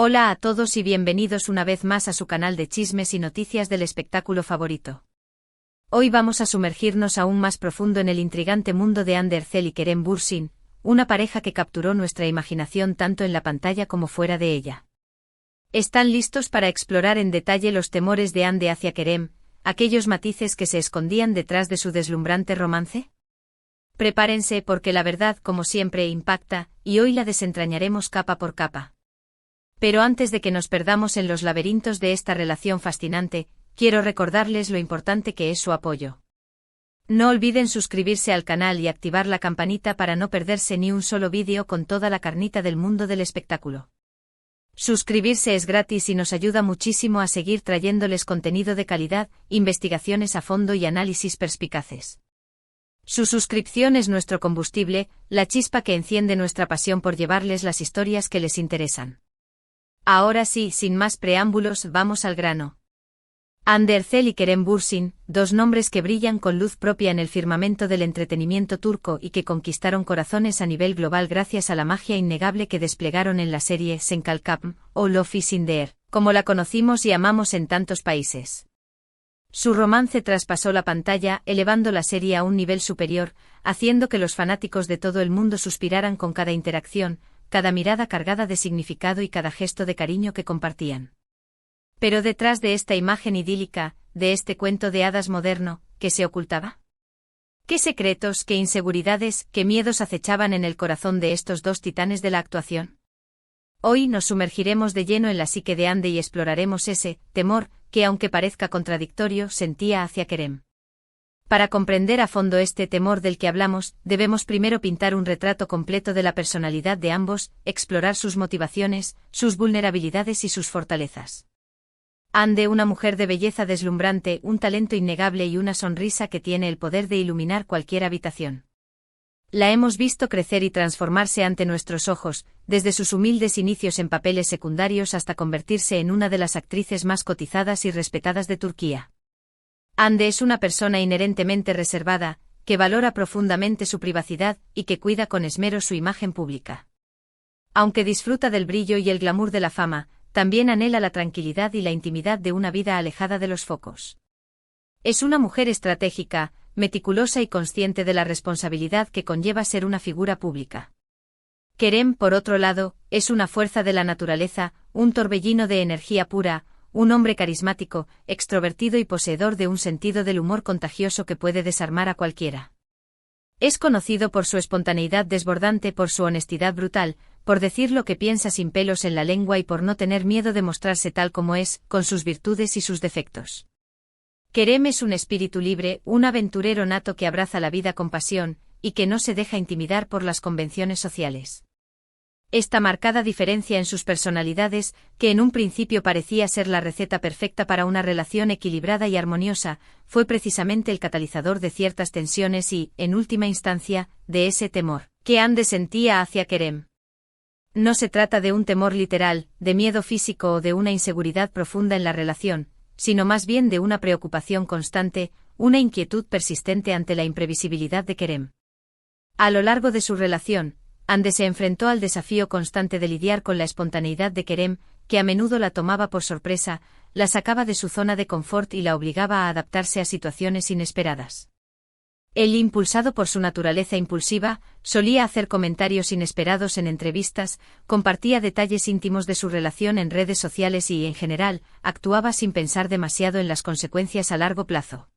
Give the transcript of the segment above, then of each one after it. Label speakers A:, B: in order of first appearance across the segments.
A: Hola a todos y bienvenidos una vez más a su canal de chismes y noticias del espectáculo favorito. Hoy vamos a sumergirnos aún más profundo en el intrigante mundo de Hande Erçel y Kerem Bürsin, una pareja que capturó nuestra imaginación tanto en la pantalla como fuera de ella. ¿Están listos para explorar en detalle los temores de Hande hacia Kerem, aquellos matices que se escondían detrás de su deslumbrante romance? Prepárense porque la verdad, como siempre, impacta, y hoy la desentrañaremos capa por capa. Pero antes de que nos perdamos en los laberintos de esta relación fascinante, quiero recordarles lo importante que es su apoyo. No olviden suscribirse al canal y activar la campanita para no perderse ni un solo vídeo con toda la carnita del mundo del espectáculo. Suscribirse es gratis y nos ayuda muchísimo a seguir trayéndoles contenido de calidad, investigaciones a fondo y análisis perspicaces. Su suscripción es nuestro combustible, la chispa que enciende nuestra pasión por llevarles las historias que les interesan. Ahora sí, sin más preámbulos, vamos al grano. Hande Erçel y Kerem Bürsin, dos nombres que brillan con luz propia en el firmamento del entretenimiento turco y que conquistaron corazones a nivel global gracias a la magia innegable que desplegaron en la serie Sen Kalkam, o Love is in the Air, como la conocimos y amamos en tantos países. Su romance traspasó la pantalla, elevando la serie a un nivel superior, haciendo que los fanáticos de todo el mundo suspiraran con cada interacción, cada mirada cargada de significado y cada gesto de cariño que compartían. Pero detrás de esta imagen idílica, de este cuento de hadas moderno, ¿qué se ocultaba? ¿Qué secretos, qué inseguridades, qué miedos acechaban en el corazón de estos dos titanes de la actuación? Hoy nos sumergiremos de lleno en la psique de Hande y exploraremos ese temor que, aunque parezca contradictorio, sentía hacia Kerem. Para comprender a fondo este temor del que hablamos, debemos primero pintar un retrato completo de la personalidad de ambos, explorar sus motivaciones, sus vulnerabilidades y sus fortalezas. Hande, una mujer de belleza deslumbrante, un talento innegable y una sonrisa que tiene el poder de iluminar cualquier habitación. La hemos visto crecer y transformarse ante nuestros ojos, desde sus humildes inicios en papeles secundarios hasta convertirse en una de las actrices más cotizadas y respetadas de Turquía. Hande es una persona inherentemente reservada, que valora profundamente su privacidad y que cuida con esmero su imagen pública. Aunque disfruta del brillo y el glamour de la fama, también anhela la tranquilidad y la intimidad de una vida alejada de los focos. Es una mujer estratégica, meticulosa y consciente de la responsabilidad que conlleva ser una figura pública. Kerem, por otro lado, es una fuerza de la naturaleza, un torbellino de energía pura, un hombre carismático, extrovertido y poseedor de un sentido del humor contagioso que puede desarmar a cualquiera. Es conocido por su espontaneidad desbordante, por su honestidad brutal, por decir lo que piensa sin pelos en la lengua y por no tener miedo de mostrarse tal como es, con sus virtudes y sus defectos. Kerem es un espíritu libre, un aventurero nato que abraza la vida con pasión, y que no se deja intimidar por las convenciones sociales. Esta marcada diferencia en sus personalidades, que en un principio parecía ser la receta perfecta para una relación equilibrada y armoniosa, fue precisamente el catalizador de ciertas tensiones y, en última instancia, de ese temor que Hande sentía hacia Kerem. No se trata de un temor literal, de miedo físico o de una inseguridad profunda en la relación, sino más bien de una preocupación constante, una inquietud persistente ante la imprevisibilidad de Kerem. A lo largo de su relación, Hande se enfrentó al desafío constante de lidiar con la espontaneidad de Kerem, que a menudo la tomaba por sorpresa, la sacaba de su zona de confort y la obligaba a adaptarse a situaciones inesperadas. Él, impulsado por su naturaleza impulsiva, solía hacer comentarios inesperados en entrevistas, compartía detalles íntimos de su relación en redes sociales y, en general, actuaba sin pensar demasiado en las consecuencias a largo plazo.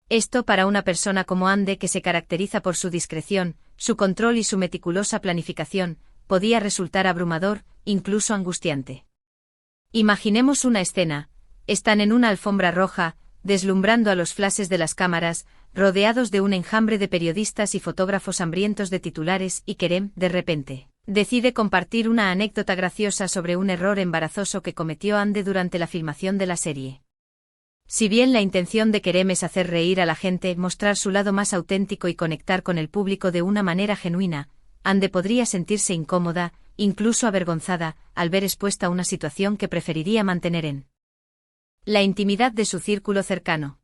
A: Esto, para una persona como Hande, que se caracteriza por su discreción, su control y su meticulosa planificación, podía resultar abrumador, incluso angustiante. Imaginemos una escena: están en una alfombra roja, deslumbrando a los flashes de las cámaras, rodeados de un enjambre de periodistas y fotógrafos hambrientos de titulares, y Kerem, de repente, decide compartir una anécdota graciosa sobre un error embarazoso que cometió Hande durante la filmación de la serie. Si bien la intención de Kerem es hacer reír a la gente, mostrar su lado más auténtico y conectar con el público de una manera genuina, Hande podría sentirse incómoda, incluso avergonzada, al ver expuesta una situación que preferiría mantener en la intimidad de su círculo cercano.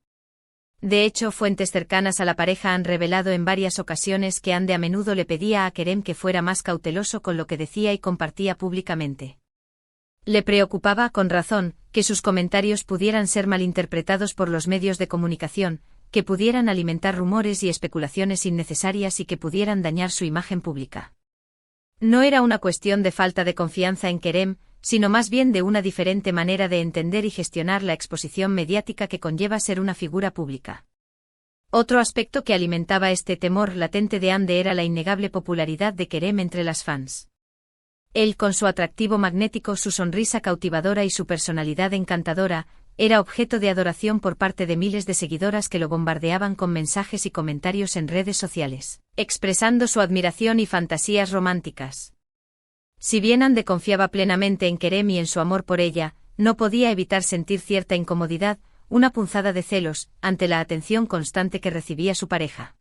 A: De hecho, fuentes cercanas a la pareja han revelado en varias ocasiones que Hande a menudo le pedía a Kerem que fuera más cauteloso con lo que decía y compartía públicamente. Le preocupaba, con razón, que sus comentarios pudieran ser malinterpretados por los medios de comunicación, que pudieran alimentar rumores y especulaciones innecesarias y que pudieran dañar su imagen pública. No era una cuestión de falta de confianza en Kerem, sino más bien de una diferente manera de entender y gestionar la exposición mediática que conlleva ser una figura pública. Otro aspecto que alimentaba este temor latente de Hande era la innegable popularidad de Kerem entre las fans. Él, con su atractivo magnético, su sonrisa cautivadora y su personalidad encantadora, era objeto de adoración por parte de miles de seguidoras que lo bombardeaban con mensajes y comentarios en redes sociales, expresando su admiración y fantasías románticas. Si bien Hande confiaba plenamente en Kerem y en su amor por ella, no podía evitar sentir cierta incomodidad, una punzada de celos, ante la atención constante que recibía su pareja.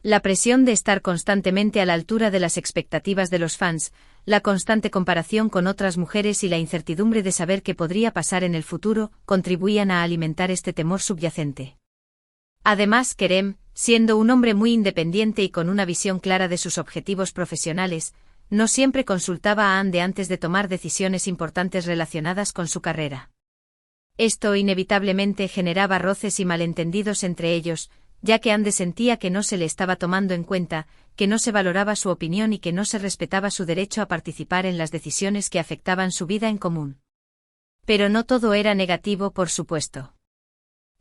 A: La presión de estar constantemente a la altura de las expectativas de los fans, la constante comparación con otras mujeres y la incertidumbre de saber qué podría pasar en el futuro, contribuían a alimentar este temor subyacente. Además, Kerem, siendo un hombre muy independiente y con una visión clara de sus objetivos profesionales, no siempre consultaba a Hande antes de tomar decisiones importantes relacionadas con su carrera. Esto inevitablemente generaba roces y malentendidos entre ellos, ya que Hande sentía que no se le estaba tomando en cuenta, que no se valoraba su opinión y que no se respetaba su derecho a participar en las decisiones que afectaban su vida en común. Pero no todo era negativo, por supuesto.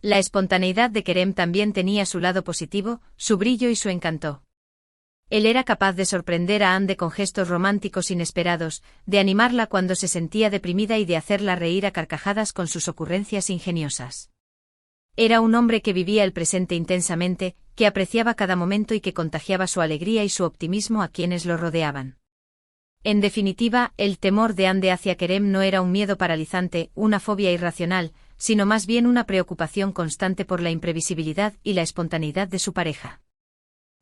A: La espontaneidad de Kerem también tenía su lado positivo, su brillo y su encanto. Él era capaz de sorprender a Hande con gestos románticos inesperados, de animarla cuando se sentía deprimida y de hacerla reír a carcajadas con sus ocurrencias ingeniosas. Era un hombre que vivía el presente intensamente, que apreciaba cada momento y que contagiaba su alegría y su optimismo a quienes lo rodeaban. En definitiva, el temor de Hande hacia Kerem no era un miedo paralizante, una fobia irracional, sino más bien una preocupación constante por la imprevisibilidad y la espontaneidad de su pareja.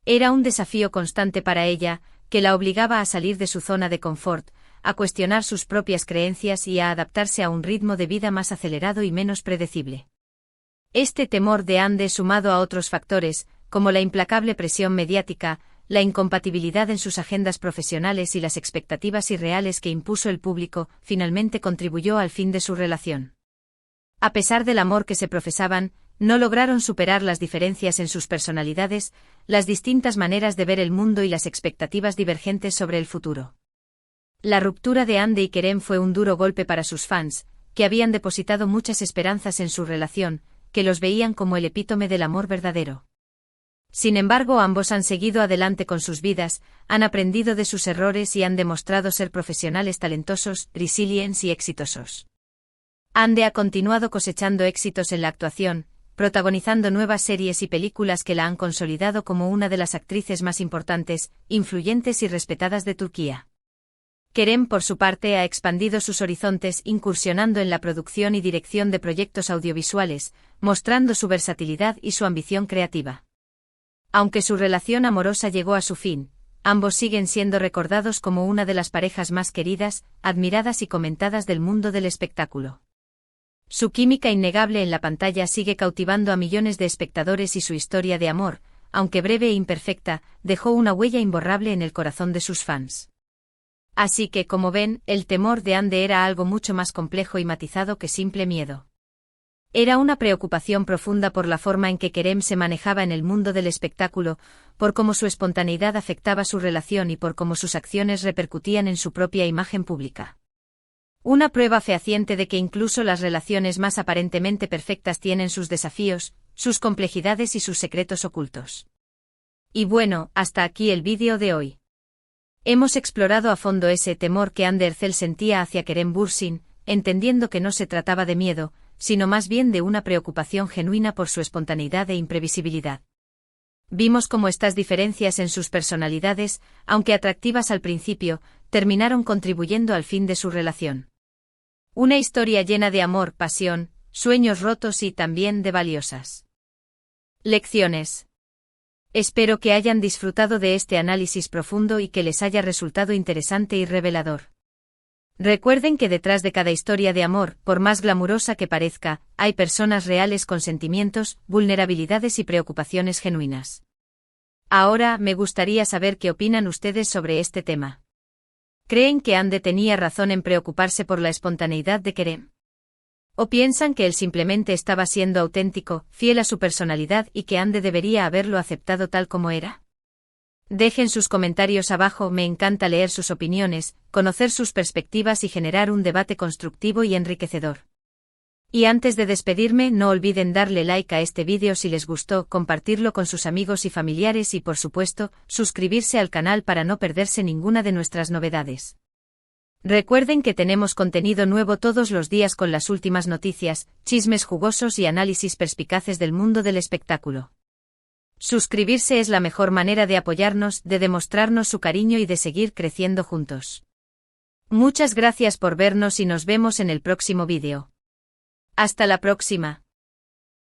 A: Era un desafío constante para ella, que la obligaba a salir de su zona de confort, a cuestionar sus propias creencias y a adaptarse a un ritmo de vida más acelerado y menos predecible. Este temor de Hande, sumado a otros factores, como la implacable presión mediática, la incompatibilidad en sus agendas profesionales y las expectativas irreales que impuso el público, finalmente contribuyó al fin de su relación. A pesar del amor que se profesaban, no lograron superar las diferencias en sus personalidades, las distintas maneras de ver el mundo y las expectativas divergentes sobre el futuro. La ruptura de Hande y Kerem fue un duro golpe para sus fans, que habían depositado muchas esperanzas en su relación, que los veían como el epítome del amor verdadero. Sin embargo, ambos han seguido adelante con sus vidas, han aprendido de sus errores y han demostrado ser profesionales talentosos, resilientes y exitosos. Hande ha continuado cosechando éxitos en la actuación, protagonizando nuevas series y películas que la han consolidado como una de las actrices más importantes, influyentes y respetadas de Turquía. Kerem, por su parte, ha expandido sus horizontes incursionando en la producción y dirección de proyectos audiovisuales, mostrando su versatilidad y su ambición creativa. Aunque su relación amorosa llegó a su fin, ambos siguen siendo recordados como una de las parejas más queridas, admiradas y comentadas del mundo del espectáculo. Su química innegable en la pantalla sigue cautivando a millones de espectadores y su historia de amor, aunque breve e imperfecta, dejó una huella imborrable en el corazón de sus fans. Así que, como ven, el temor de Hande era algo mucho más complejo y matizado que simple miedo. Era una preocupación profunda por la forma en que Kerem se manejaba en el mundo del espectáculo, por cómo su espontaneidad afectaba su relación y por cómo sus acciones repercutían en su propia imagen pública. Una prueba fehaciente de que incluso las relaciones más aparentemente perfectas tienen sus desafíos, sus complejidades y sus secretos ocultos. Y bueno, hasta aquí el vídeo de hoy. Hemos explorado a fondo ese temor que Hande Erçel sentía hacia Kerem Bürsin, entendiendo que no se trataba de miedo, sino más bien de una preocupación genuina por su espontaneidad e imprevisibilidad. Vimos cómo estas diferencias en sus personalidades, aunque atractivas al principio, terminaron contribuyendo al fin de su relación. Una historia llena de amor, pasión, sueños rotos y también de valiosas lecciones. Espero que hayan disfrutado de este análisis profundo y que les haya resultado interesante y revelador. Recuerden que detrás de cada historia de amor, por más glamurosa que parezca, hay personas reales con sentimientos, vulnerabilidades y preocupaciones genuinas. Ahora, me gustaría saber qué opinan ustedes sobre este tema. ¿Creen que Ande tenía razón en preocuparse por la espontaneidad de Kerem? ¿O piensan que él simplemente estaba siendo auténtico, fiel a su personalidad y que Ande debería haberlo aceptado tal como era? Dejen sus comentarios abajo, me encanta leer sus opiniones, conocer sus perspectivas y generar un debate constructivo y enriquecedor. Y antes de despedirme, no olviden darle like a este vídeo si les gustó, compartirlo con sus amigos y familiares y por supuesto, suscribirse al canal para no perderse ninguna de nuestras novedades. Recuerden que tenemos contenido nuevo todos los días con las últimas noticias, chismes jugosos y análisis perspicaces del mundo del espectáculo. Suscribirse es la mejor manera de apoyarnos, de demostrarnos su cariño y de seguir creciendo juntos. Muchas gracias por vernos y nos vemos en el próximo vídeo. Hasta la próxima.